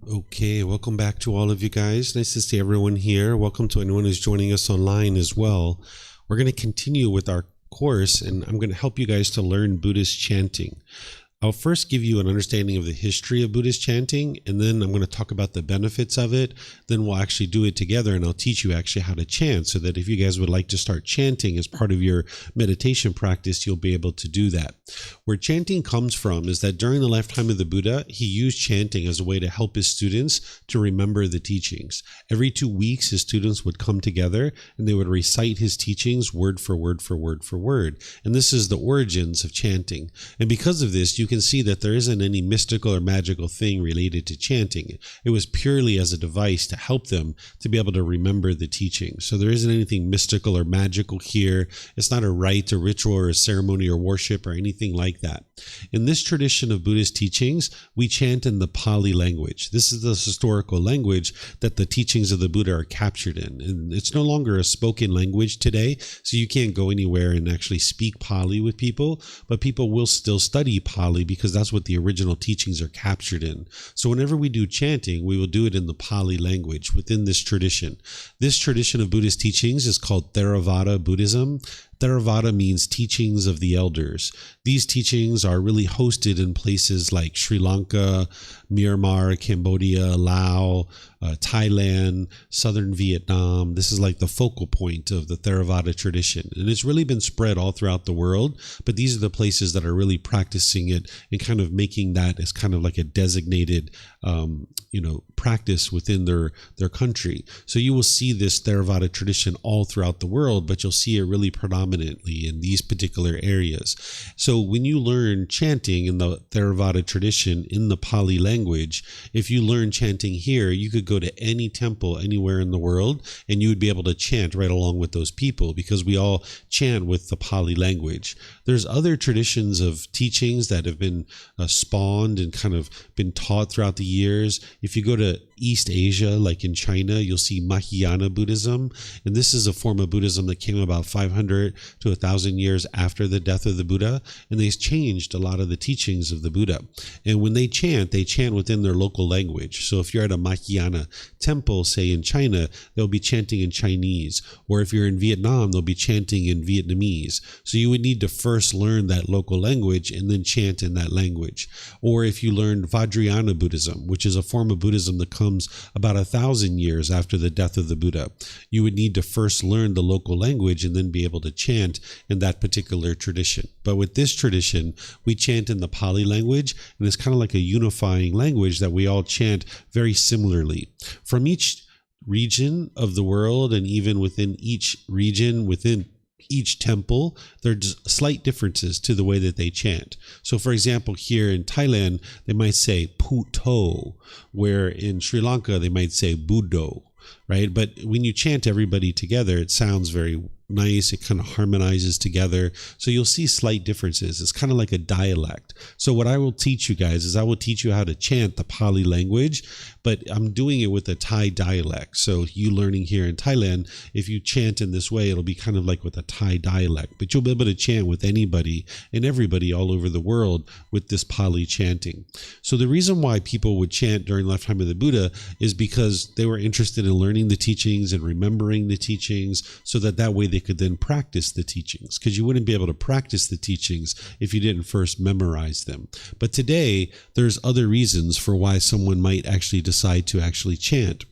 Okay, welcome back to all of you guys. Nice to see everyone here. Welcome to anyone who's joining us online as well. We're going to continue with our course, and I'm going to help you guys to learn Buddhist chanting. I'll first give you an understanding of the history of Buddhist chanting, and then I'm going to talk about the benefits of it. Then we'll actually do it together, and I'll teach you actually how to chant, so that if you guys would like to start chanting as part of your meditation practice, you'll be able to do that. Where chanting comes from is that during the lifetime of the Buddha, he used chanting as a way to help his students to remember the teachings. Every 2 weeks, his students would come together, and they would recite his teachings word for word for word for word. And this is the origins of chanting. And because of this, you can see that there isn't any mystical or magical thing related to chanting. It was purely as a device to help them to be able to remember the teachings. So there isn't anything mystical or magical here. It's not a rite, a ritual, or a ceremony or worship or anything like that. In this tradition of Buddhist teachings, we chant in the Pali language. This is the historical language that the teachings of the Buddha are captured in. And it's no longer a spoken language today, so you can't go anywhere and actually speak Pali with people, but people will still study Pali because that's what the original teachings are captured in. So whenever we do chanting, we will do it in the Pali language within this tradition. This tradition of Buddhist teachings is called Theravada Buddhism. Theravada means teachings of the elders. These teachings are really hosted in places like Sri Lanka, Myanmar, Cambodia, Laos, Thailand, southern Vietnam. This is like the focal point of the Theravada tradition. And it's really been spread all throughout the world, but these are the places that are really practicing it and kind of making that as kind of like a designated practice within their country. So you will see this Theravada tradition all throughout the world, but you'll see it really predominantly in these particular areas. So when you learn chanting in the Theravada tradition in the Pali language, if you learn chanting here, you could go to any temple anywhere in the world and you would be able to chant right along with those people because we all chant with the Pali language. There's other traditions of teachings that have been spawned and kind of been taught throughout the years. If you go to East Asia, like in China, you'll see Mahayana Buddhism. And this is a form of Buddhism that came about 500 to 1,000 years after the death of the Buddha. And they changed a lot of the teachings of the Buddha. And when they chant within their local language. So if you're at a Mahayana temple, say in China, they'll be chanting in Chinese. Or if you're in Vietnam, they'll be chanting in Vietnamese. So you would need to first learn that local language and then chant in that language. Or if you learned Vajrayana Buddhism, which is a form of Buddhism that comes about 1,000 years after the death of the Buddha, you would need to first learn the local language and then be able to chant in that particular tradition. But with this tradition, we chant in the Pali language, and it's kind of like a unifying language that we all chant very similarly. From each region of the world, and even within each region, within each temple, there's slight differences to the way that they chant. So for example, here in Thailand, they might say Puto, where in Sri Lanka, they might say Buddho, right? But when you chant everybody together, it sounds very nice. It kind of harmonizes together. So you'll see slight differences. It's kind of like a dialect. So what I will teach you guys is I will teach you how to chant the Pali language, but I'm doing it with a Thai dialect. So you learning here in Thailand, if you chant in this way, it'll be kind of like with a Thai dialect, but you'll be able to chant with anybody and everybody all over the world with this Pali chanting. So the reason why people would chant during the lifetime of the Buddha is because they were interested in learning the teachings and remembering the teachings so that way they could then practice the teachings, because you wouldn't be able to practice the teachings if you didn't first memorize them. But today, there's other reasons for why someone might actually decide to actually chant.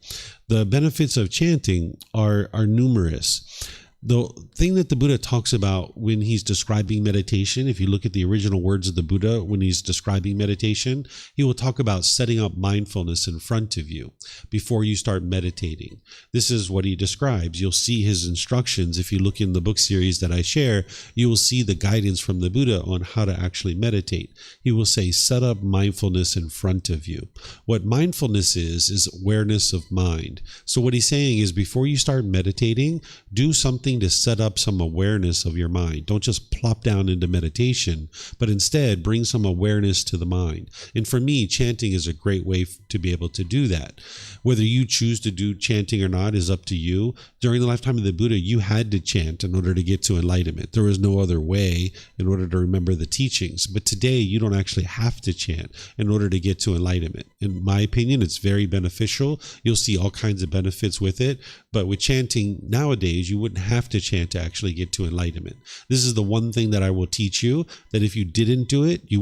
The benefits of chanting are numerous. The thing that the Buddha talks about when he's describing meditation, if you look at the original words of the Buddha when he's describing meditation, he will talk about setting up mindfulness in front of you before you start meditating. This is what he describes. You'll see his instructions. If you look in the book series that I share, you will see the guidance from the Buddha on how to actually meditate. He will say, set up mindfulness in front of you. What mindfulness is awareness of mind. So what he's saying is before you start meditating, do something something to set up some awareness of your mind. Don't just plop down into meditation, but instead bring some awareness to the mind. And for me, chanting is a great way to be able to do that. Whether you choose to do chanting or not is up to you. During the lifetime of the Buddha, you had to chant in order to get to enlightenment. There was no other way in order to remember the teachings. But today, you don't actually have to chant in order to get to enlightenment. In my opinion, it's very beneficial. You'll see all kinds of benefits with it. But with chanting nowadays, you wouldn't have to chant to actually get to enlightenment. This is the one thing that I will teach you, that if you didn't do it, you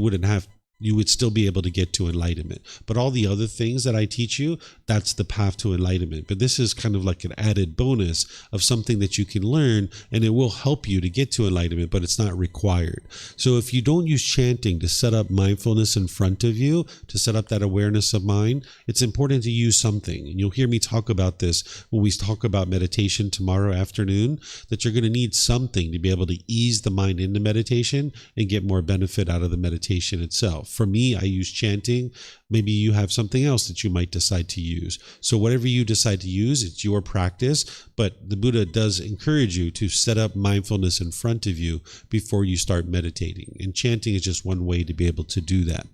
would still be able to get to enlightenment. But all the other things that I teach you, that's the path to enlightenment. But this is kind of like an added bonus of something that you can learn, and it will help you to get to enlightenment, but it's not required. So if you don't use chanting to set up mindfulness in front of you, to set up that awareness of mind, it's important to use something. And you'll hear me talk about this when we talk about meditation tomorrow afternoon, that you're going to need something to be able to ease the mind into meditation and get more benefit out of the meditation itself. For me, I use chanting. Maybe you have something else that you might decide to use. So whatever you decide to use, it's your practice. But the Buddha does encourage you to set up mindfulness in front of you before you start meditating. And chanting is just one way to be able to do that.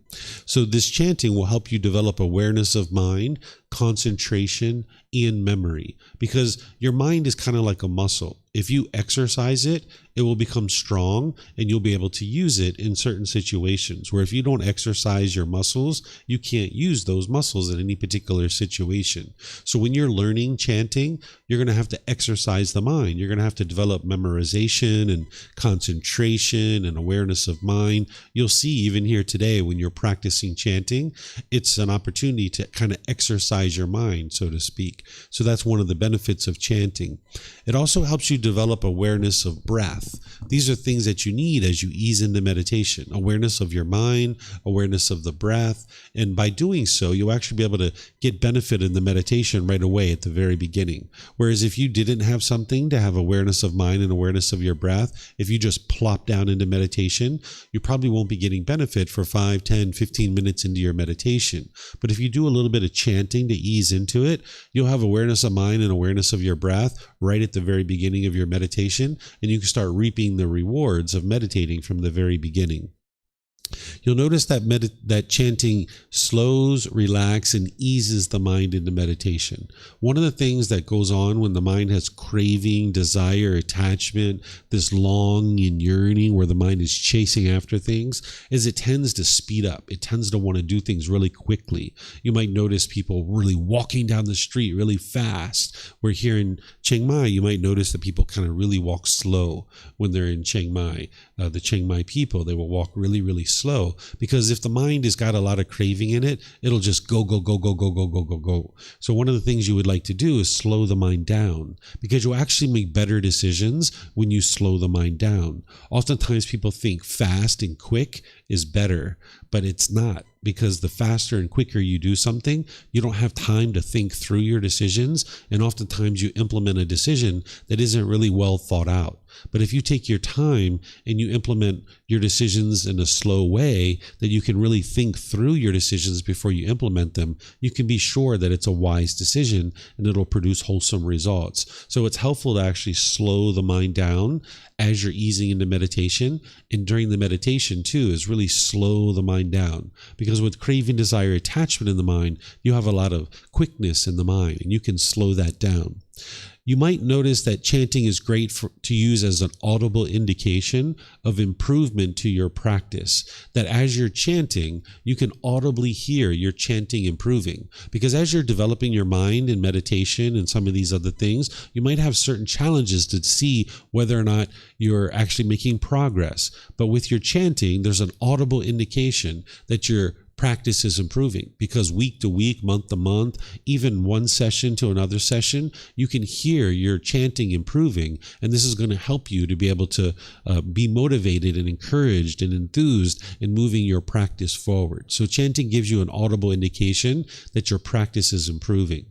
So this chanting will help you develop awareness of mind, concentration, and memory, because your mind is kind of like a muscle. If you exercise it, it will become strong and you'll be able to use it in certain situations, where if you don't exercise your muscles, you can't use those muscles in any particular situation. So when you're learning chanting, you're going to have to exercise the mind. You're going to have to develop memorization and concentration and awareness of mind. You'll see even here today when you're practicing chanting, it's an opportunity to kind of exercise your mind, so to speak. So that's one of the benefits of chanting. It also helps you develop awareness of breath. These are things that you need as you ease into meditation. Awareness of your mind, awareness of the breath. And by doing so, you'll actually be able to get benefit in the meditation right away at the very beginning. Whereas if you didn't have something to have awareness of mind and awareness of your breath, if you just plop down into meditation, you probably won't be getting benefit for 5, 10, 15 minutes into your meditation. But if you do a little bit of chanting to ease into it, you'll have awareness of mind and awareness of your breath right at the very beginning of your meditation, and you can start reaping the rewards of meditating from the very beginning. You'll notice that chanting slows, relaxes, and eases the mind into meditation. One of the things that goes on when the mind has craving, desire, attachment, this longing and yearning where the mind is chasing after things, is it tends to speed up. It tends to want to do things really quickly. You might notice people really walking down the street really fast. Where here in Chiang Mai, you might notice that people kind of really walk slow when they're in Chiang Mai. The Chiang Mai people, they will walk really, really slow, because if the mind has got a lot of craving in it, it'll just go. So one of the things you would like to do is slow the mind down, because you'll actually make better decisions when you slow the mind down. Oftentimes people think fast and quick is better, but it's not, because the faster and quicker you do something, you don't have time to think through your decisions, and oftentimes you implement a decision that isn't really well thought out. But if you take your time and you implement your decisions in a slow way, that you can really think through your decisions before you implement them, you can be sure that it's a wise decision and it'll produce wholesome results. So it's helpful to actually slow the mind down as you're easing into meditation, and during the meditation too, is really slow the mind down, because with craving, desire, attachment in the mind, you have a lot of quickness in the mind, and you can slow that down. You might notice that chanting is great to use as an audible indication of improvement to your practice. That as you're chanting, you can audibly hear your chanting improving. Because as you're developing your mind in meditation and some of these other things, you might have certain challenges to see whether or not you're actually making progress. But with your chanting, there's an audible indication that your practice is improving, because week to week, month to month, even one session to another session, you can hear your chanting improving, and this is going to help you to be able to be motivated and encouraged and enthused in moving your practice forward. So chanting gives you an audible indication that your practice is improving.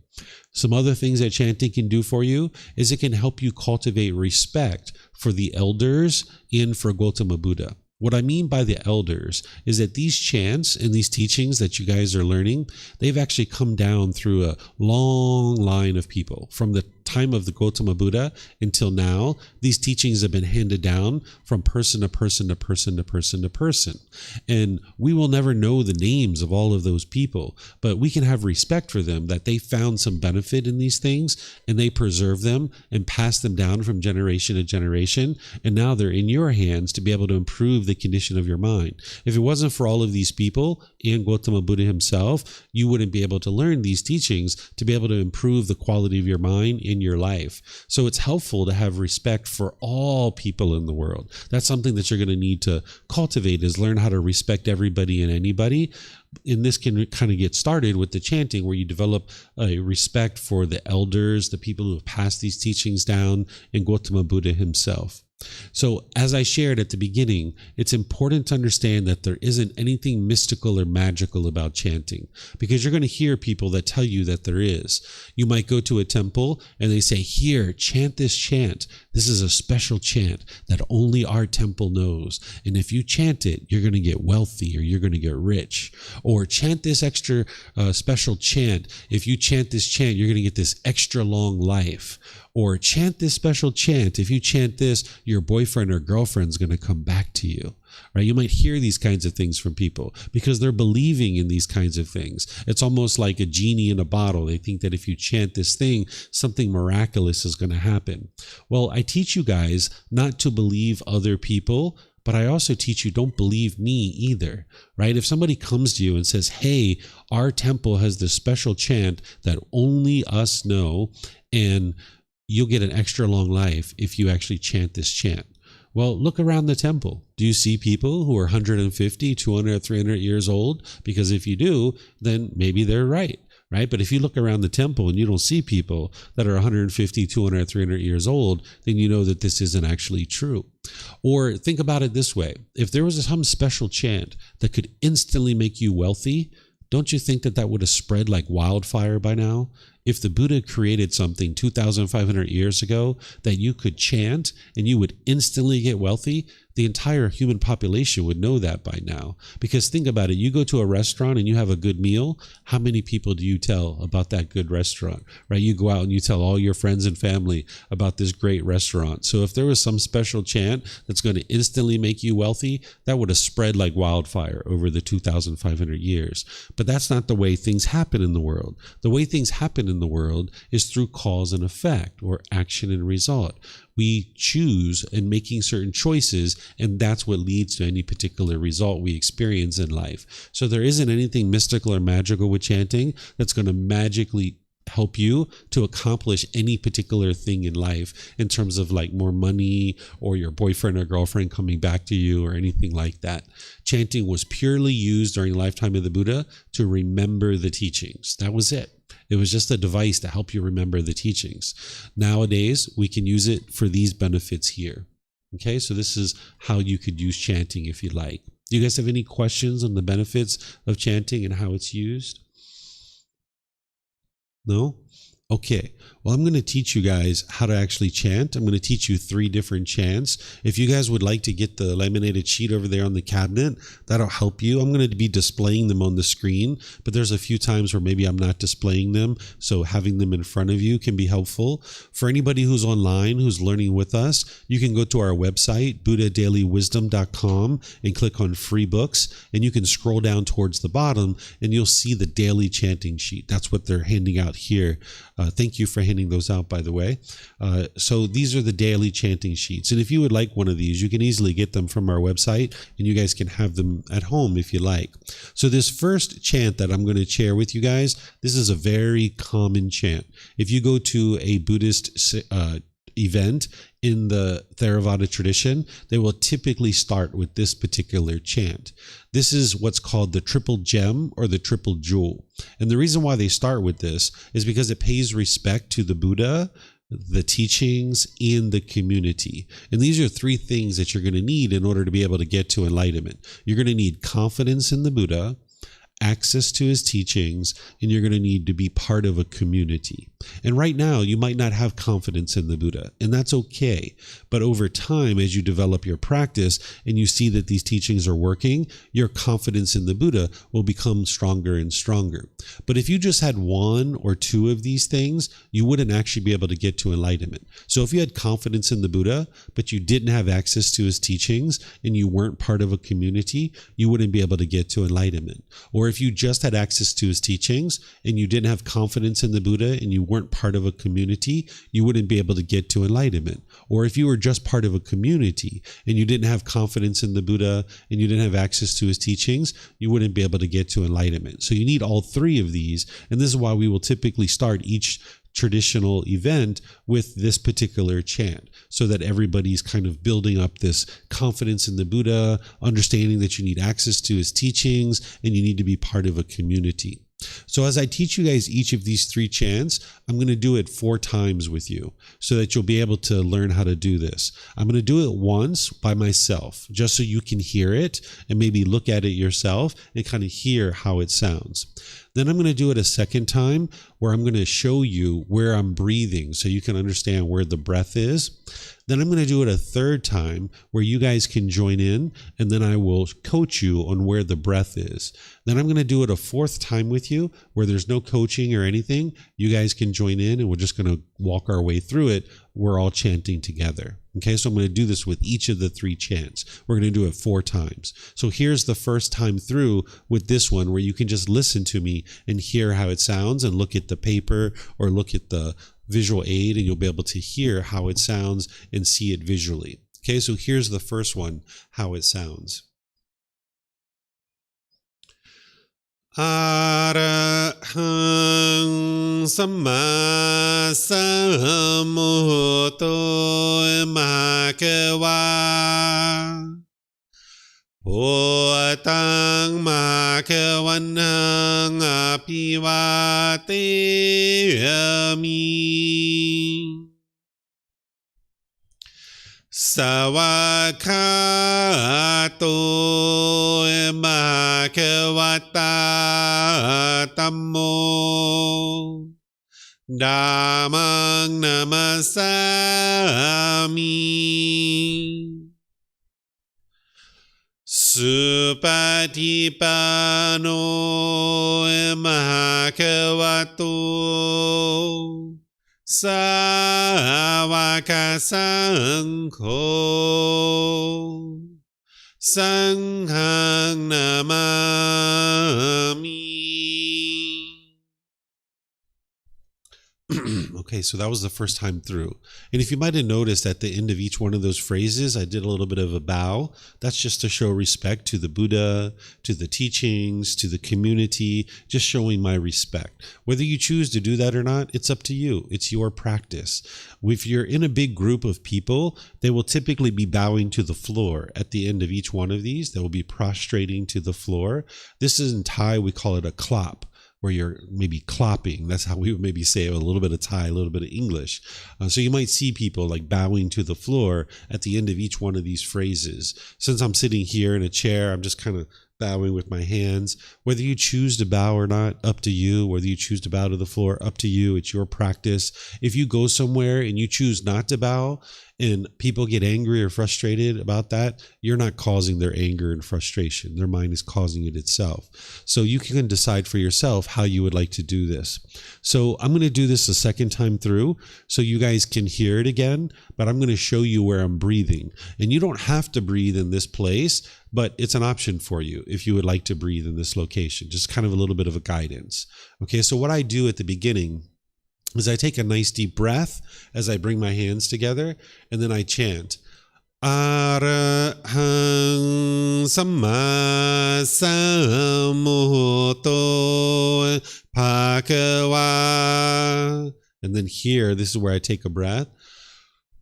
Some other things that chanting can do for you is it can help you cultivate respect for the elders and for Gautama Buddha. What I mean by the elders is that these chants and these teachings that you guys are learning, they've actually come down through a long line of people from the time of the Gautama Buddha until now, these teachings have been handed down from person to person to person to person to person. And we will never know the names of all of those people, but we can have respect for them that they found some benefit in these things and they preserve them and pass them down from generation to generation. And now they're in your hands to be able to improve the condition of your mind. If it wasn't for all of these people and Gautama Buddha himself, you wouldn't be able to learn these teachings to be able to improve the quality of your mind in your life. So it's helpful to have respect for all people in the world. That's something that you're going to need to cultivate, is learn how to respect everybody and anybody. And this can kind of get started with the chanting, where you develop a respect for the elders, the people who have passed these teachings down, and Gautama Buddha himself. So as I shared at the beginning, it's important to understand that there isn't anything mystical or magical about chanting, because you're going to hear people that tell you that there is. You might go to a temple and they say, here, chant this chant. This is a special chant that only our temple knows. And if you chant it, you're going to get wealthy or you're going to get rich. Or chant this extra special chant. If you chant this chant, you're going to get this extra long life. Or chant this special chant. If you chant this, your boyfriend or girlfriend's going to come back to you, right? You might hear these kinds of things from people because they're believing in these kinds of things. It's almost like a genie in a bottle. They think that if you chant this thing, something miraculous is going to happen. Well, I teach you guys not to believe other people, but I also teach you, don't believe me either, right? If somebody comes to you and says, hey, our temple has this special chant that only us know, and you'll get an extra long life if you actually chant this chant. Well, look around the temple. Do you see people who are 150, 200, 300 years old? Because if you do, then maybe they're right? But if you look around the temple and you don't see people that are 150, 200, 300 years old, then you know that this isn't actually true. Or think about it this way. If there was some special chant that could instantly make you wealthy, don't you think that that would have spread like wildfire by now? If the Buddha created something 2,500 years ago that you could chant and you would instantly get wealthy, the entire human population would know that by now. Because think about it, you go to a restaurant and you have a good meal, how many people do you tell about that good restaurant, right? You go out and you tell all your friends and family about this great restaurant. So if there was some special chant that's going to instantly make you wealthy, that would have spread like wildfire over the 2,500 years. But that's not the way things happen in the world. The way things happen in the world is through cause and effect, or action and result. We choose in making certain choices, and that's what leads to any particular result we experience in life. So there isn't anything mystical or magical with chanting that's going to magically help you to accomplish any particular thing in life in terms of like more money or your boyfriend or girlfriend coming back to you or anything like that. Chanting was purely used during the lifetime of the Buddha to remember the teachings. That was it. It was just a device to help you remember the teachings. Nowadays, we can use it for these benefits here. Okay, so this is how you could use chanting if you like. Do you guys have any questions on the benefits of chanting and how it's used? No? Okay. Well, I'm going to teach you guys how to actually chant. I'm going to teach you 3 different chants. If you guys would like to get the laminated sheet over there on the cabinet, that'll help you. I'm going to be displaying them on the screen, but there's a few times where maybe I'm not displaying them, so having them in front of you can be helpful. For anybody who's online, who's learning with us, you can go to our website, buddhadailywisdom.com, and click on free books, and you can scroll down towards the bottom, and you'll see the daily chanting sheet. That's what they're handing out here. Thank you for handing those out, by the way. So these are the daily chanting sheets. And if you would like one of these, you can easily get them from our website, and you guys can have them at home if you like. So this first chant that I'm going to share with you guys, this is a very common chant. If you go to a Buddhist event in the Theravada tradition, they will typically start with this particular chant. This is what's called the triple gem or the triple jewel. And the reason why they start with this is because it pays respect to the Buddha, the teachings, and the community. And these are 3 things that you're going to need in order to be able to get to enlightenment. You're going to need confidence in the Buddha, access to his teachings, and you're going to need to be part of a community. And right now, you might not have confidence in the Buddha, and that's okay. But over time, as you develop your practice and you see that these teachings are working, your confidence in the Buddha will become stronger and stronger. But if you just had one or two of these things, you wouldn't actually be able to get to enlightenment. So if you had confidence in the Buddha, but you didn't have access to his teachings and you weren't part of a community, you wouldn't be able to get to enlightenment. Or if you just had access to his teachings and you didn't have confidence in the Buddha and you weren't part of a community, you wouldn't be able to get to enlightenment. Or if you were just part of a community and you didn't have confidence in the Buddha and you didn't have access to his teachings, you wouldn't be able to get to enlightenment. So you need all three of these, and this is why we will typically start each traditional event with this particular chant, so that everybody's kind of building up this confidence in the Buddha, understanding that you need access to his teachings and you need to be part of a community. So as I teach you guys each of these three chants, I'm going to do it 4 times with you so that you'll be able to learn how to do this. I'm going to do it once by myself, just so you can hear it and maybe look at it yourself and kind of hear how it sounds. Then I'm going to do it a second time where I'm going to show you where I'm breathing so you can understand where the breath is. Then I'm going to do it a third time where you guys can join in, and then I will coach you on where the breath is. Then I'm going to do it a 4th time with you where there's no coaching or anything. You guys can join in and we're just going to walk our way through it. We're all chanting together. Okay, so I'm going to do this with each of the 3 chants. We're going to do it 4 times. So here's the first time through with this one where you can just listen to me and hear how it sounds and look at the paper or look at the visual aid, and you'll be able to hear how it sounds and see it visually. Okay, so here's the first one, how it sounds. Arahang Samma Sambuddho Bhagava Bhutang Bhagavanang Apivateyami Savakato Bhagavata Tammo Dhammang Namasami Supatipano Bhagavato Savaka Sangho Sanghang Namami. Okay, so that was the first time through. And if you might have noticed at the end of each one of those phrases, I did a little bit of a bow. That's just to show respect to the Buddha, to the teachings, to the community, just showing my respect. Whether you choose to do that or not, it's up to you. It's your practice. If you're in a big group of people, they will typically be bowing to the floor at the end of each one of these. They will be prostrating to the floor. This is in Thai, we call it a klop, where you're maybe clopping. That's how we would maybe say a little bit of Thai, a little bit of English. So you might see people like bowing to the floor at the end of each one of these phrases. Since I'm sitting here in a chair, I'm just kind of bowing with my hands. Whether you choose to bow or not, up to you. Whether you choose to bow to the floor, up to you. It's your practice. If you go somewhere and you choose not to bow and people get angry or frustrated about that, you're not causing their anger and frustration. Their mind is causing it itself. So you can decide for yourself how you would like to do this. So I'm going to do this a second time through so you guys can hear it again, but I'm going to show you where I'm breathing. And you don't have to breathe in this place, but it's an option for you if you would like to breathe in this location, just kind of a little bit of a guidance. Okay, so what I do at the beginning is I take a nice deep breath as I bring my hands together, and then I chant, Arahang Samma Sambuddho Bhagava. And then here, this is where I take a breath.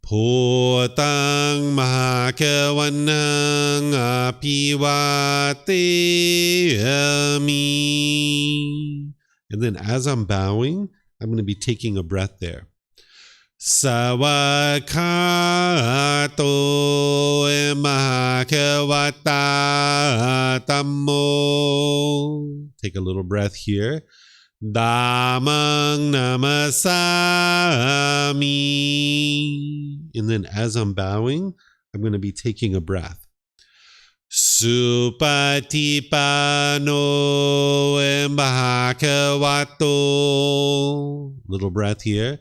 Bhutang Bhagavanang Apivateyami. And then as I'm bowing, I'm going to be taking a breath there. Savakato Bhagavata Tammo Take a little breath here. Dhammang namasami. And then as I'm bowing, I'm going to be taking a breath. Supatipano bhagavato. Little breath here.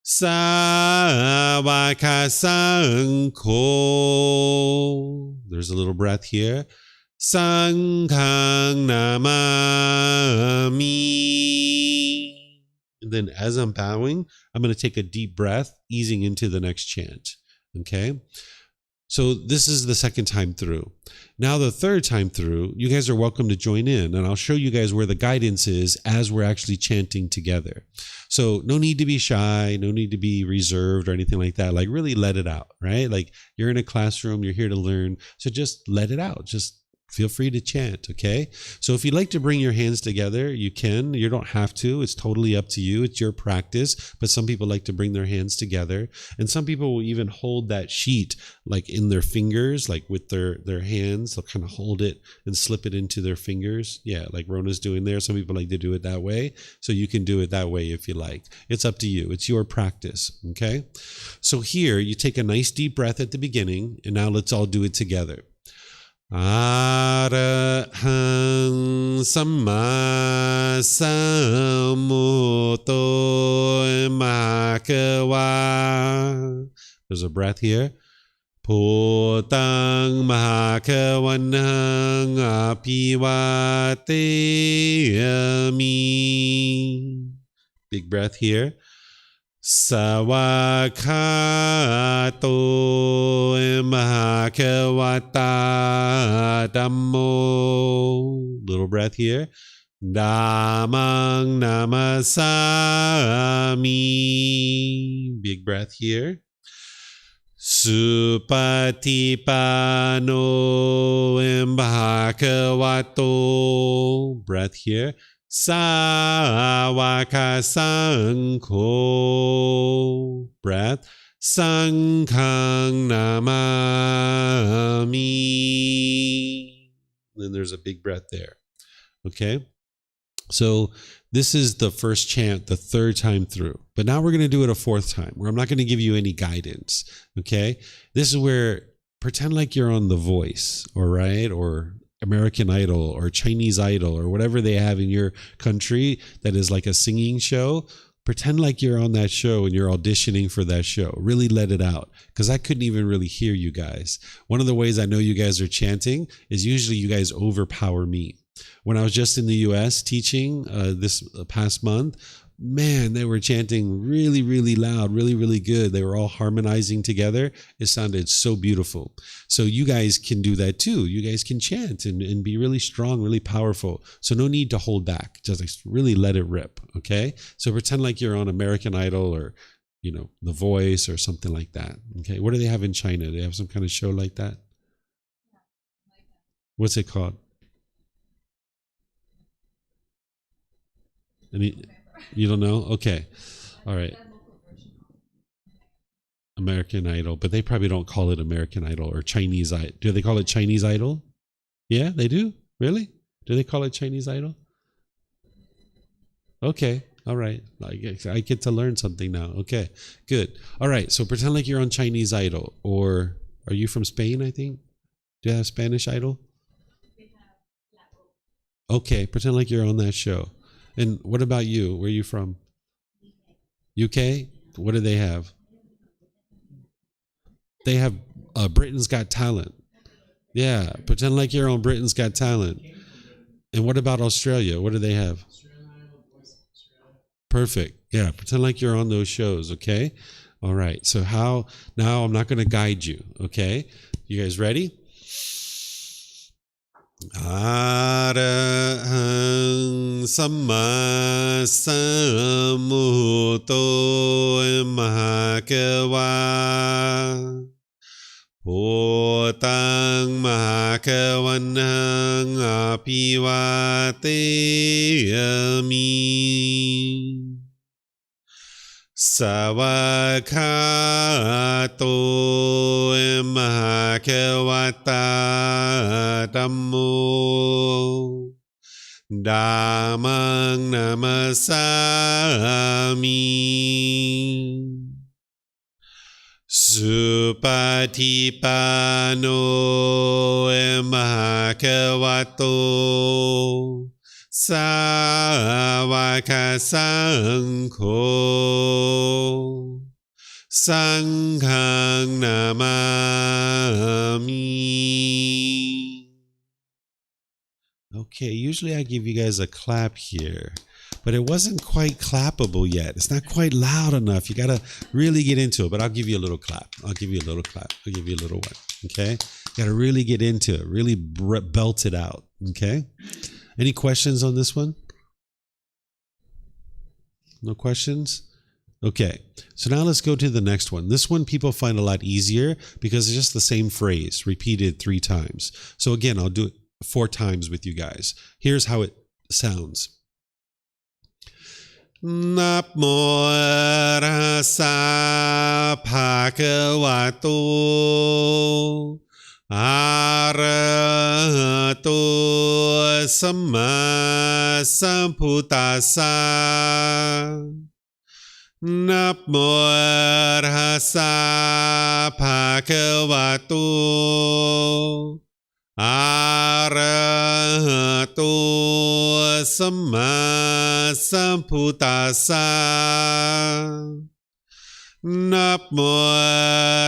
Sāvaka-saṅkho. There's a little breath here. Saṅghang namami. And then as I'm bowing, I'm going to take a deep breath, easing into the next chant. Okay? So this is the second time through. Now the third time through, you guys are welcome to join in, and I'll show you guys where the guidance is as we're actually chanting together. So no need to be shy, no need to be reserved or anything like that. Like really let it out, right? Like you're in a classroom, you're here to learn. So just let it out. Just feel free to chant, okay? So if you'd like to bring your hands together, you can. You don't have to. It's totally up to you. It's your practice. But some people like to bring their hands together. And some people will even hold that sheet like in their fingers, like with their hands. They'll kind of hold it and slip it into their fingers. Yeah, like Rona's doing there. Some people like to do it that way. So you can do it that way if you like. It's up to you. It's your practice, okay? So here, you take a nice deep breath at the beginning. And now let's all do it together. Arahang Samma Sambuddho Bhagava. There's a breath here. Bhutang Bhagavanang Apivateyami. Big breath here. Sāvakato bhagavata dhammo. Little breath here. Dhammang namasami. Big breath here. Supatipano bhagavato. Breath here. Sāvaka-saṅkho. Breath. Saṅghang namami. Then there's a big breath there. Okay? So this is the first chant, the third time through. But now we're going to do it a fourth time, where I'm not going to give you any guidance. Okay? This is where pretend like you're on The Voice, all right? Or American Idol or Chinese Idol or whatever they have in your country that is like a singing show. Pretend like you're on that show and you're auditioning for that show. Really let it out, because I couldn't even really hear you guys. One of the ways I know you guys are chanting is usually you guys overpower me. When I was just in the US teaching this past month, man, they were chanting really, really loud, really, really good. They were all harmonizing together. It sounded so beautiful. So you guys can do that too. You guys can chant and be really strong, really powerful. So no need to hold back. Just really let it rip, okay? So pretend like you're on American Idol or, you know, The Voice or something like that, okay? What do they have in China? Do they have some kind of show like that? What's it called? You don't know? Okay. All right. American Idol, but they probably don't call it American Idol or Chinese Idol. Do they call it Chinese Idol? Yeah, they do? Really? Do they call it Chinese Idol? Okay. All right. I get to learn something now. Okay. Good. All right. So pretend like you're on Chinese Idol, or are you from Spain, I think? Do you have Spanish Idol? Okay. Pretend like you're on that show. And what about you? Where are you from? UK? What do they have? They have Britain's Got Talent. Yeah, pretend like you're on Britain's Got Talent. And what about Australia? What do they have? Perfect. Yeah, pretend like you're on those shows, okay? All right. So now I'm not going to guide you, okay? You guys ready? Arahang Samma Sambuddho Bhagava. Bhutang Bhagavanang Apivateyami. Sāvakato bhagavata dhammo. Dhammang Namasami. Supatipanno Bhagavato Sāvaka Saṅkho Sanghang Namami. Okay, usually I give you guys a clap here, but it wasn't quite clappable yet. It's not quite loud enough. You got to really get into it, but I'll give you a little clap. I'll give you a little clap. I'll give you a little one, okay? You got to really get into it, really belt it out, okay? Any questions on this one? No questions? Okay, so now let's go to the next one. This one people find a lot easier because it's just the same phrase repeated 3 times. So again, I'll do it 4 times with you guys. Here's how it sounds. Namo Tassa Bhagavato Arahato Samma Sambuddhassa. Namo Tassa Bhagavato Arahato Samma Sambuddhassa. Namo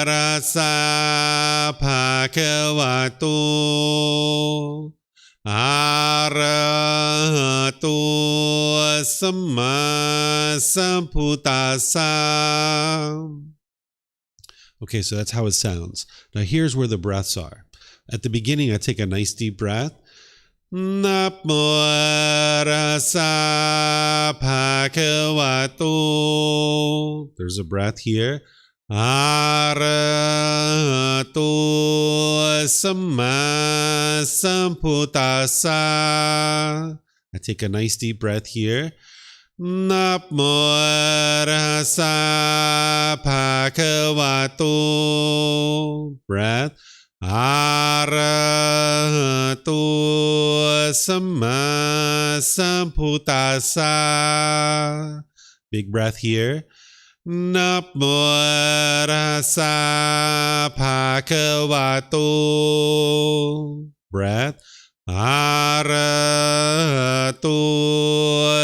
Tassa Bhagavato Arahato Samma Sambuddhassa. Okay, so that's how it sounds. Now here's where the breaths are. At the beginning, I take a nice deep breath. Namo Tassa Bhagavato. There's a breath here. Arahato Samma Sambuddhassa. I take a nice deep breath here. Namo Tassa Bhagavato. Breath. Arahato Samma Sambuddhassa. Big breath here. Namo Tassa Bhagavato. Breath. Arahato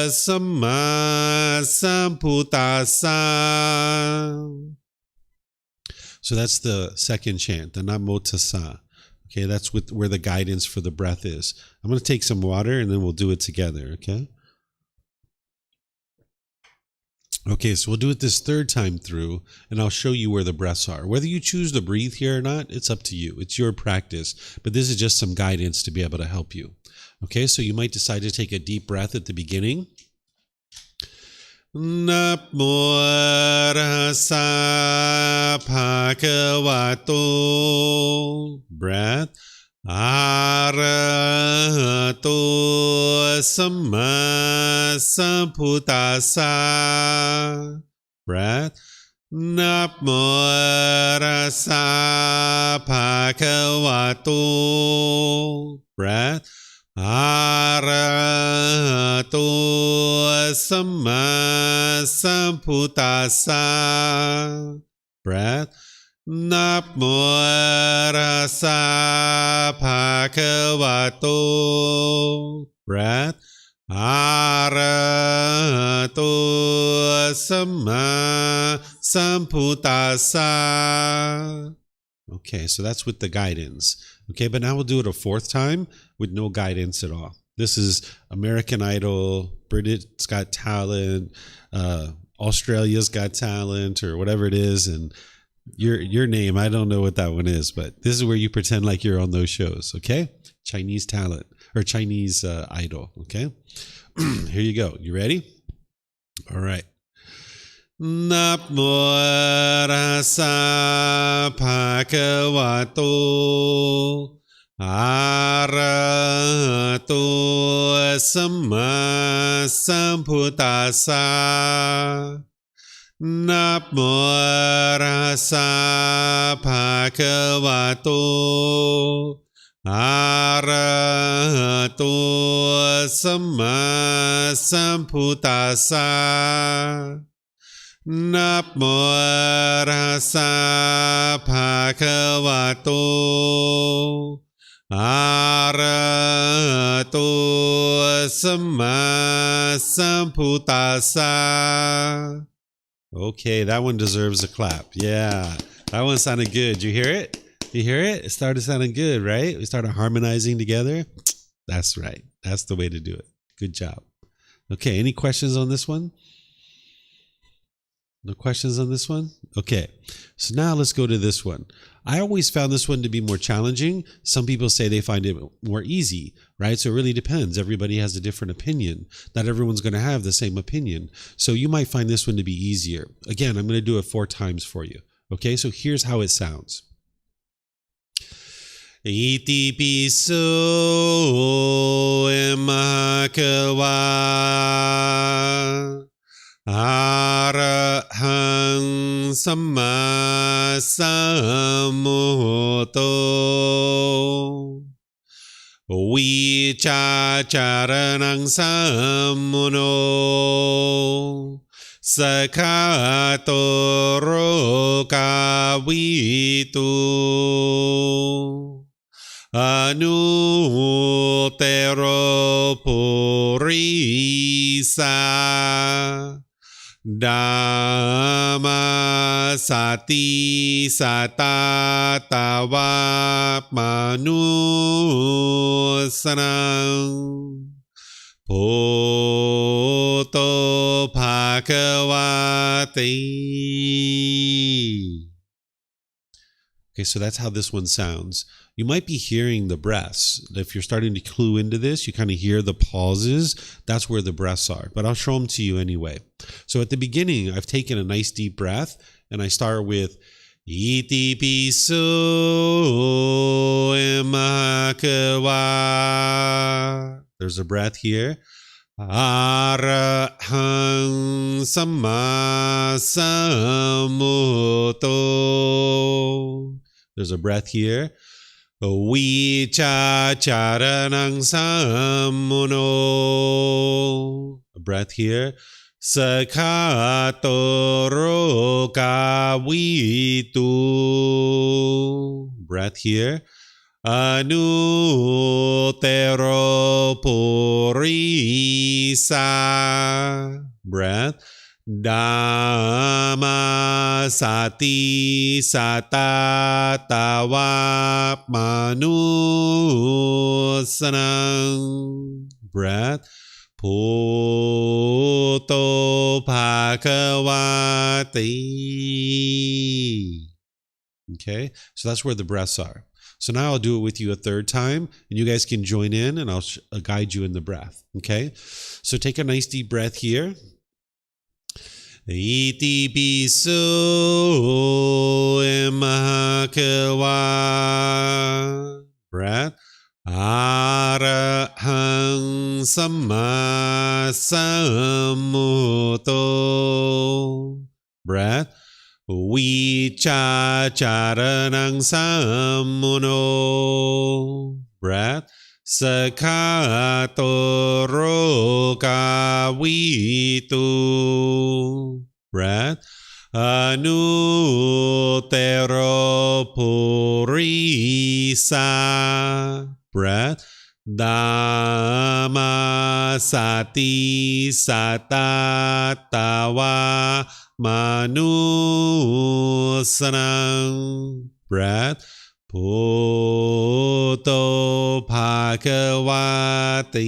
Samma Sambuddhassa. So that's the second chant, the Namo Tassa. Okay, that's where the guidance for the breath is. I'm going to take some water and then we'll do it together, okay? Okay, so we'll do it this 3rd time through, and I'll show you where the breaths are. Whether you choose to breathe here or not, it's up to you. It's your practice, but this is just some guidance to be able to help you. Okay, so you might decide to take a deep breath at the beginning. Namo Tassa Bhagavato. Breath. Arahato Samma Sambuddhassa. Breath. Namo Tassa Bhagavato. Breath. Arahato Samma Sambuddhassa. Breath. Namo Tassa Bhagavato. Breath. Arahato Samma Sambuddhassa. Okay, so that's with the guidance. Okay, but now we'll do it a 4th time with no guidance at all. This is American Idol, Britain's Got Talent, Australia's Got Talent, or whatever it is, and your name, I don't know what that one is, but this is where you pretend like you're on those shows, okay? Chinese Talent, or Chinese Idol, okay? Here you go. You ready? All right. Namo Tassa Bhagavato Arahato Samma Sambuddhassa. Namo Tassa Bhagavato Arahato Sama Sambuddhassa. Namo Tassa Bhagavato Arahato Sama Sambuddhassa. Okay, that one deserves a clap. Yeah, that one sounded good. Did you hear it? You hear it? It started sounding good, right? We started harmonizing together. That's right. That's the way to do it. Good job. Okay, any questions on this one? No questions on this one? Okay, so now let's go to this one. I always found this one to be more challenging. Some people say they find it more easy, right? So it really depends. Everybody has a different opinion. Not everyone's going to have the same opinion. So you might find this one to be easier. Again, I'm going to do it 4 times for you. Okay, so here's how it sounds. Iti piso emakawa Arahang Sama Sambuddho Vichacharanang Sammuno Sakato Rokavitu Anutero Purisa Dhamma Sati Satatawa Manusanang Poto Bhagavati. Okay, so that's how this one sounds. You might be hearing the breaths. If you're starting to clue into this, you kind of hear the pauses. That's where the breaths are. But I'll show them to you anyway. So at the beginning, I've taken a nice deep breath, and I start with Iti piso emakawa. There's a breath here. Arahang Sama Sambuddho. There's a breath here. Vichacharanang Sammuno. A breath here. Sakato Rokavitu. Breath here. Anutero Purisa. Breath. Dhamma Sati Satatawa Manusanang. Breath. Poto Bhagavati. Okay, so that's where the breaths are. So now I'll do it with you a 3rd time, and you guys can join in, and I'll guide you in the breath. Okay, so take a nice deep breath here. Iti piso emakawa. Breath. Arahang Sama Sambuddho. Breath. Vichacharanang Sammuno. Breath. Sakato Rokavitu. Breath. Anutero Purisa. Breath. Dhamma Sati Satatawa Manusanang. Breath. Poto Bhagavati.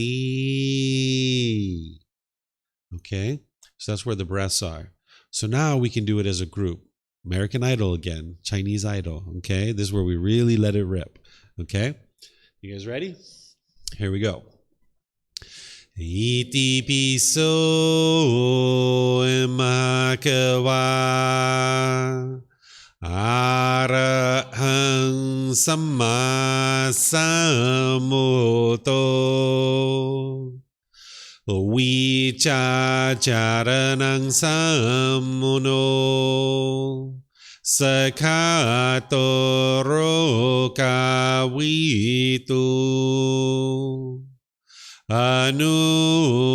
Okay, so that's where the breaths are. So now we can do it as a group. American Idol again, Chinese Idol. Okay, this is where we really let it rip. Okay, you guys ready? Here we go. Iti piso emakawa. Arahang Sama Sambuddho. Vichacharanang Sammuno. Sakatoro kawitu Anutero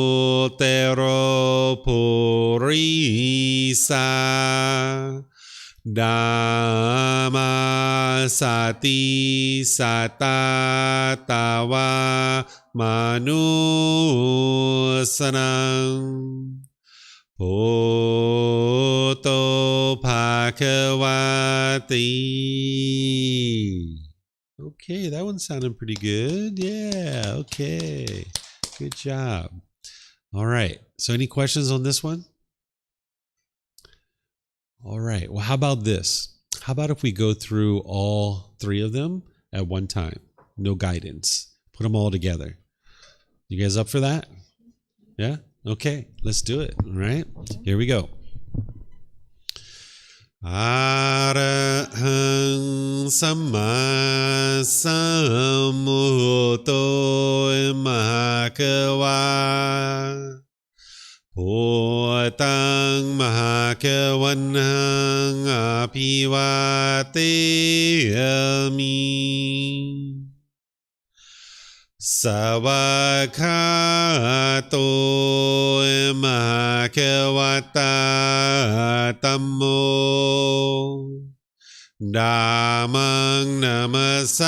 purisa Dhamma sati satatawa manusanam Poto Bhagavati. Okay, that one sounded pretty good. Yeah, okay. Good job. All right. So any questions on this one? All right. Well, how about this? How about if we go through all three of them at one time? No guidance. Put them all together. You guys up for that? Yeah? Okay, let's do it. All right, here we go. Arahang Samma Sambuddho Mahakava Bhutang Mahakavanang Apivateyami Savakato Mahakavata Tammo Dhammang Namasami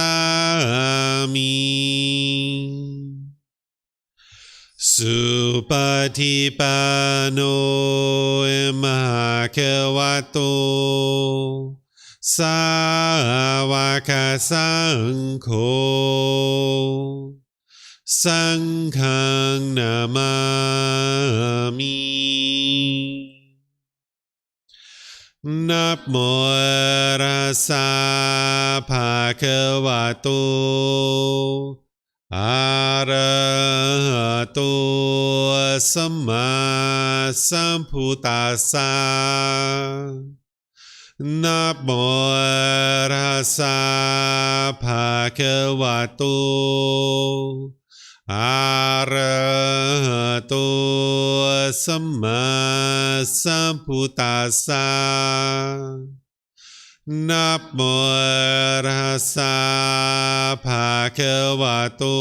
Supatipano Mahakavato Savaka Sangho Sanghang Namami Namo Rasa Bhagavato Arahato Samma Sambuddhassa Namo Rasa Bhagavato Arahato Samma Sambuddhassa Namo Rasa Bhagavato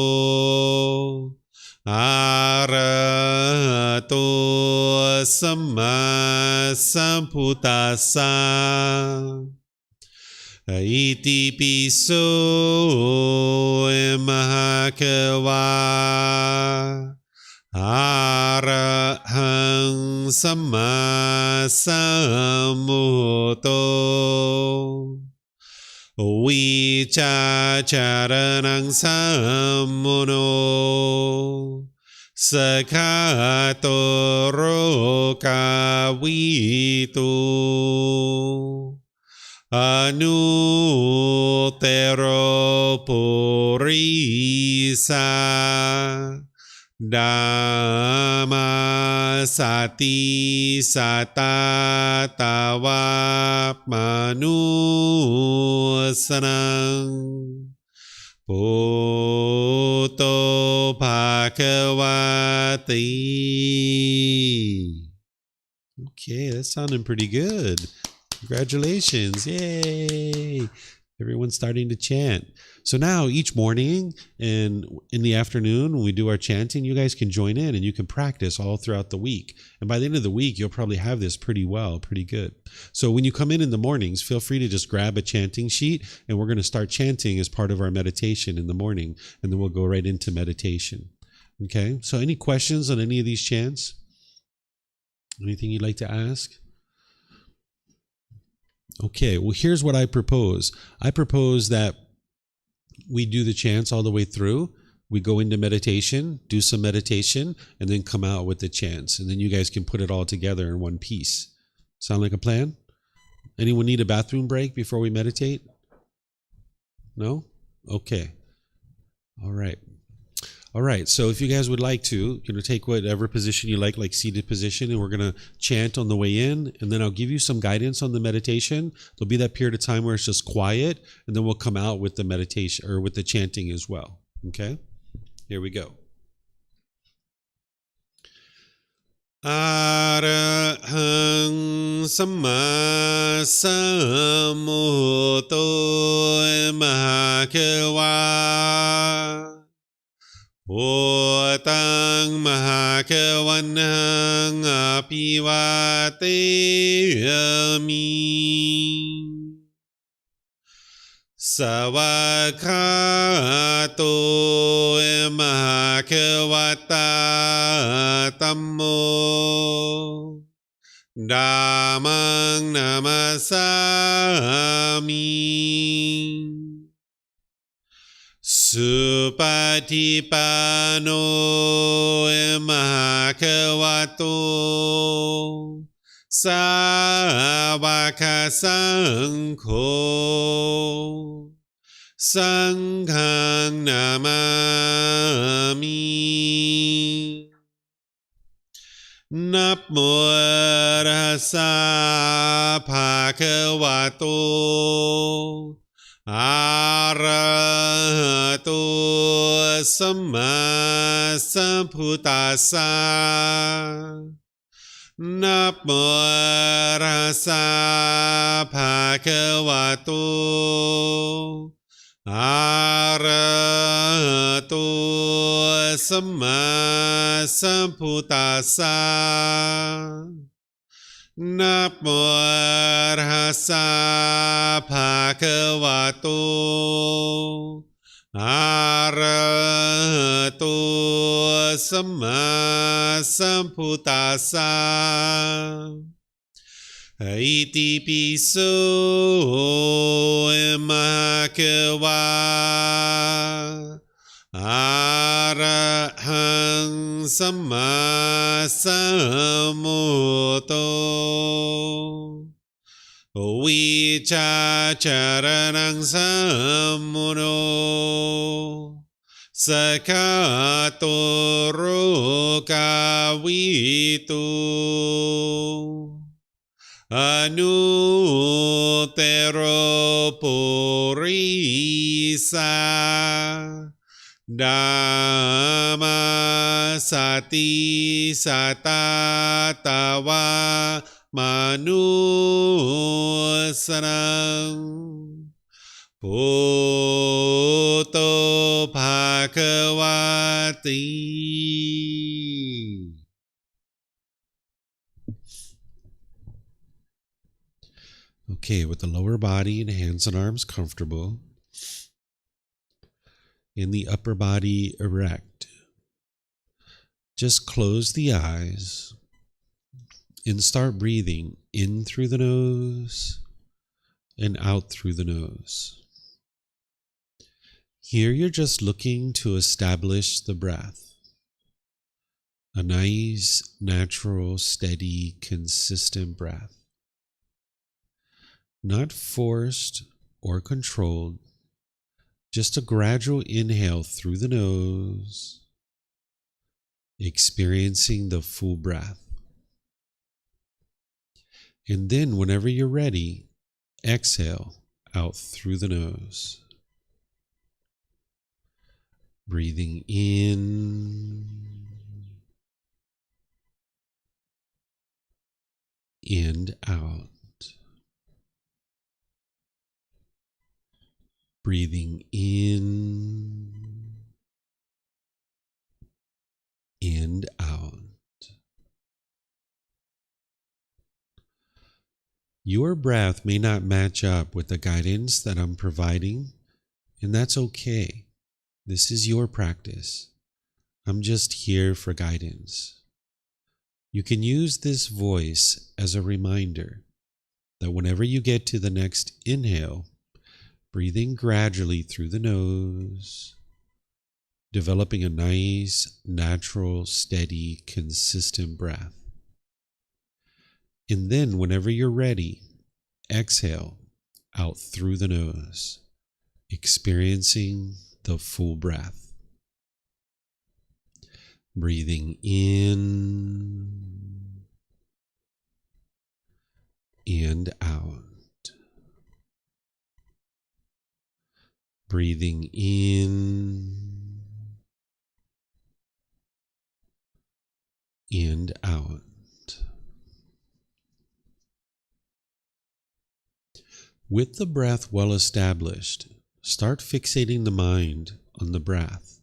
Arahato Samma Sambuddhassa Iti piso mahakava Arahang Samma Sambuddho Vicacaranang sammuno Sakatoro kawitu Anutero purisa Dhamma sati satatawa manusanam Poto Bhagavati. Okay, that's sounding pretty good. Congratulations. Yay. Everyone's starting to chant. So now each morning and in the afternoon when we do our chanting, you guys can join in and you can practice all throughout the week. And by the end of the week, you'll probably have this pretty well, pretty good. So when you come in the mornings, feel free to just grab a chanting sheet and we're going to start chanting as part of our meditation in the morning. And then we'll go right into meditation. Okay. So any questions on any of these chants? Anything you'd like to ask? Okay, well, here's what I propose. I propose that we do the chants all the way through. We go into meditation, do some meditation, and then come out with the chants. And then you guys can put it all together in one piece. Sound like a plan? Anyone need a bathroom break before we meditate? No? Okay. All right. All right, so if you guys would like to, take whatever position you like seated position, and we're going to chant on the way in, and then I'll give you some guidance on the meditation. There'll be that period of time where it's just quiet, and then we'll come out with the meditation, or with the chanting as well, okay? Here we go. Arahang Samma Sambuddho Mahakawa Bhutang Mahakavanang Apivateyami Savakato Mahakavata Tammo Dhammang Namasami Supatipano Mahakavato Savaka Sangho Sanghang Namami Namo Rasa Bhagavato Arahato Samma Sambuddhassa Namo Rasa Bhagavato Arahato Samma Sambuddhassa Namo Rasa Bhagavato Arahato Samma Sambuddhassa Iti piso Mahakawa Arahang Samma Sambuddho Vicacaranang Sammuno Sakato Rokavitu Anutero Purisa Dhamma Sati Satatawa Manusarang Bhutto Bhagavati. Okay, with the lower body and hands and arms comfortable, and the upper body erect, just close the eyes and start breathing in through the nose and out through the nose. Here you're just looking to establish the breath, a nice, natural, steady, consistent breath. Not forced or controlled, just a gradual inhale through the nose, experiencing the full breath. And then whenever you're ready, exhale out through the nose. Breathing in and out. Breathing in and out. Your breath may not match up with the guidance that I'm providing, and that's okay. This is your practice. I'm just here for guidance. You can use this voice as a reminder that whenever you get to the next inhale, breathing gradually through the nose, developing a nice, natural, steady, consistent breath. And then whenever you're ready, exhale out through the nose, experiencing the full breath. Breathing in and out. Breathing in and out. With the breath well established, start fixating the mind on the breath,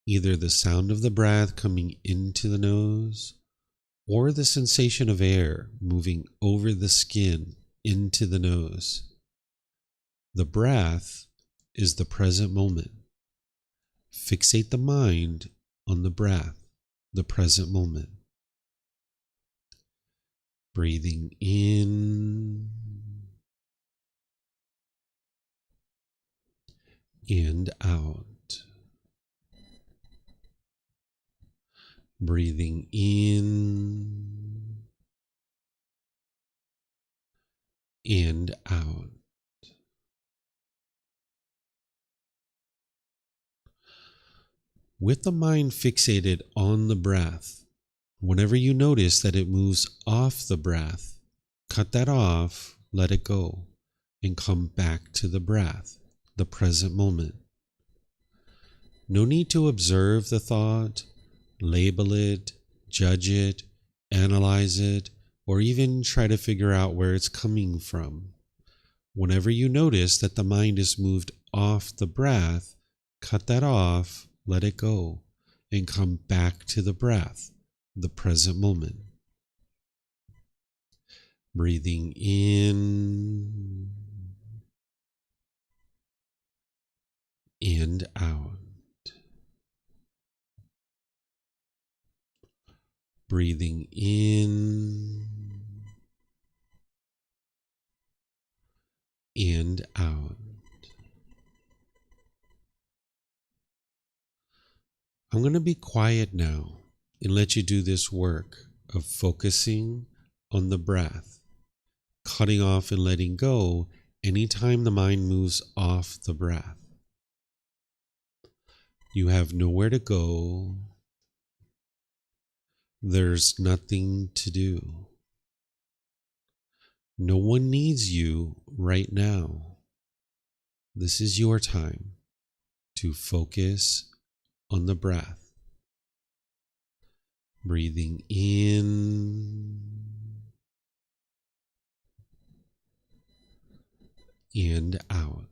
either the sound of the breath coming into the nose or the sensation of air moving over the skin into the nose. The breath is the present moment. Fixate the mind on the breath, the present moment. Breathing in and out. Breathing in and out. With the mind fixated on the breath, whenever you notice that it moves off the breath, cut that off, let it go, and come back to the breath, the present moment. No need to observe the thought, label it, judge it, analyze it, or even try to figure out where it's coming from. Whenever you notice that the mind is moved off the breath, cut that off, let it go, and come back to the breath, the present moment. Breathing in and out. Breathing in and out. I'm going to be quiet now and let you do this work of focusing on the breath, cutting off and letting go anytime the mind moves off the breath. You have nowhere to go. There's nothing to do. No one needs you right now. This is your time to focus on the breath. Breathing in and out.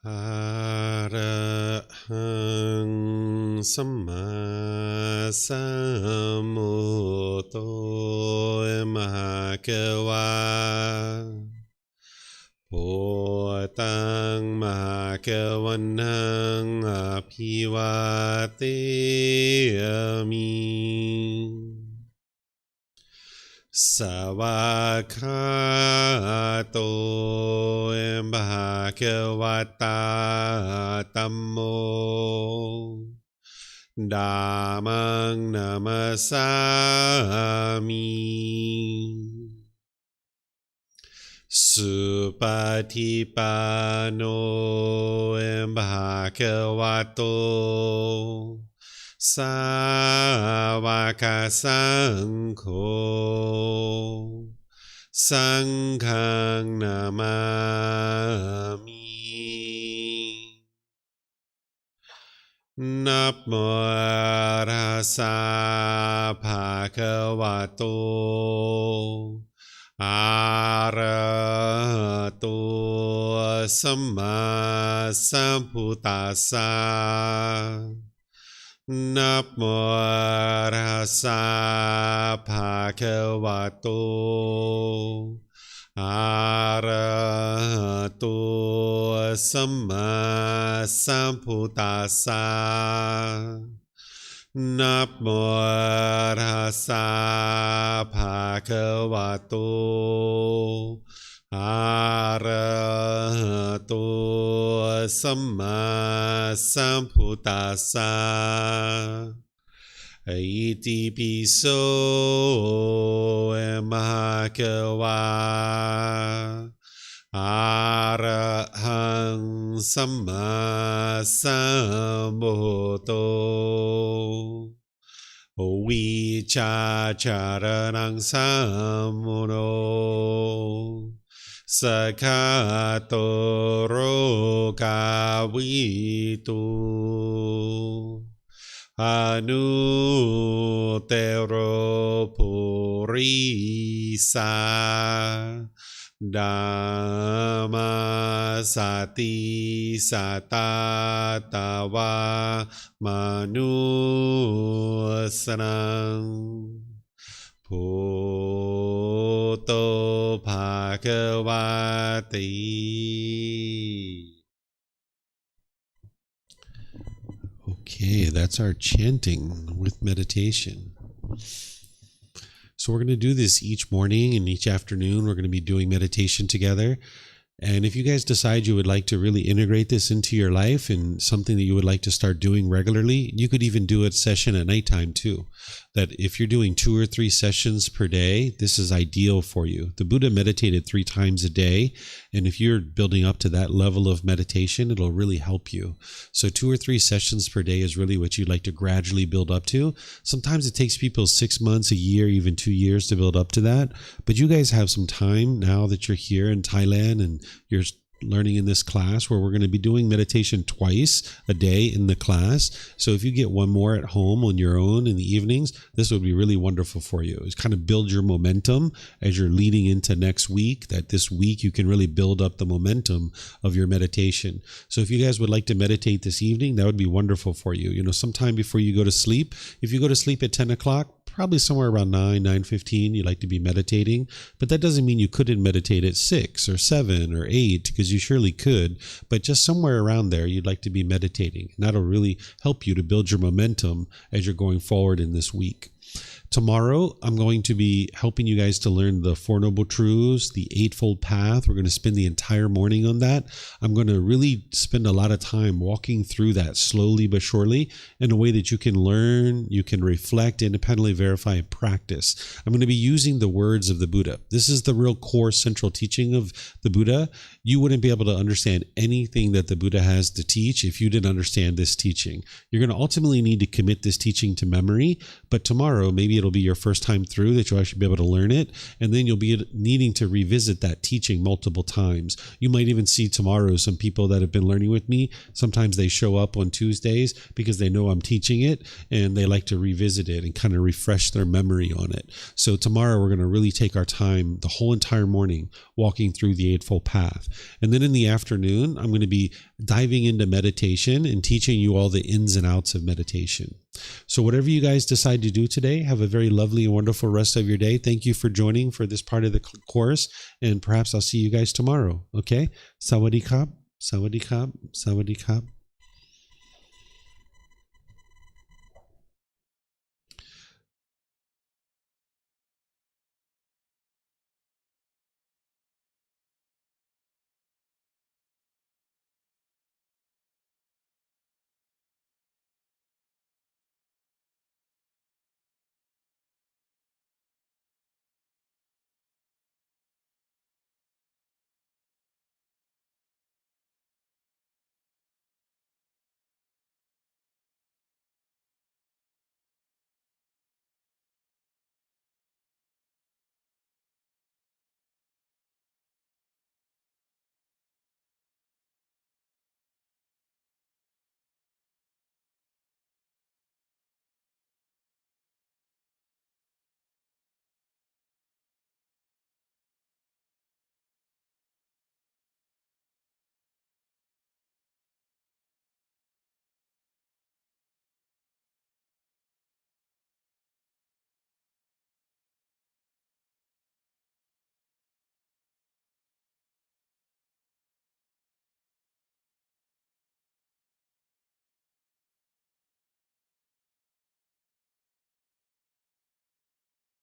อะระหังสัมมาสัมพุทโธมหะกวาพุทธังมหากวันนังอภิวาเทมิสวากขาโตภะคะวะตาธัมโมธัมมังนัมสสามิสุปฏิปันโนภะคะวะโตสาวกสังโฆสังฆังนามามินะโมตัสสะภะคะวะโตอะระหะโตสัมมาสัมพุทธัสสะนะโมตัสสะภะคะวะโตอะระหะโตสัมมาสัมพุทธัสสะนะโมตัสสะภะคะวะโตอะระหะโตสัมมาสัมพุทธัสสะอิติปิโสมหะคะวะอะระหังสัมมาสัมพุทโธวิชาจารนังสัมมุโนสกขาโตโรกาวิตุอนุเตโรปุริสาดัมมาสติสัตตาตาวามนุสนังพุทโธภะคะวะติ Okay, that's our chanting with meditation. So we're going to do this each morning and each afternoon. We're going to be doing meditation together. And if you guys decide you would like to really integrate this into your life and something that you would like to start doing regularly, you could even do a session at nighttime too. That if you're doing 2 or 3 sessions per day, this is ideal for you. The Buddha meditated 3 times a day. And if you're building up to that level of meditation, it'll really help you. So 2 or 3 sessions per day is really what you'd like to gradually build up to. Sometimes it takes people 6 months, a year, even 2 years to build up to that. But you guys have some time now that you're here in Thailand and you're learning in this class where we're going to be doing meditation twice a day in the class. So if you get one more at home on your own in the evenings, this would be really wonderful for you. It's kind of build your momentum as you're leading into next week, that this week you can really build up the momentum of your meditation. So if you guys would like to meditate this evening, that would be wonderful for you. You know, sometime before you go to sleep, if you go to sleep at 10 o'clock, probably somewhere around 9:15, you like to be meditating. But that doesn't mean you couldn't meditate at 6 or 7 or 8, because you surely could. But just somewhere around there, you'd like to be meditating. And that'll really help you to build your momentum as you're going forward in this week. Tomorrow, I'm going to be helping you guys to learn the Four Noble Truths, the Eightfold Path. We're going to spend the entire morning on that. I'm going to really spend a lot of time walking through that slowly but surely in a way that you can learn, you can reflect, independently verify, and practice. I'm going to be using the words of the Buddha. This is the real core central teaching of the Buddha. You wouldn't be able to understand anything that the Buddha has to teach if you didn't understand this teaching. You're going to ultimately need to commit this teaching to memory, but tomorrow maybe it'll be your first time through that you'll actually be able to learn it. And then you'll be needing to revisit that teaching multiple times. You might even see tomorrow some people that have been learning with me. Sometimes they show up on Tuesdays because they know I'm teaching it and they like to revisit it and kind of refresh their memory on it. So tomorrow we're going to really take our time the whole entire morning walking through the Eightfold Path. And then in the afternoon, I'm going to be diving into meditation and teaching you all the ins and outs of meditation. So whatever you guys decide to do today, have a very lovely and wonderful rest of your day. Thank you for joining for this part of the course, and perhaps I'll see you guys tomorrow. Okay? Sawadee Kap, Sawadee Kap, Sawadee Kap.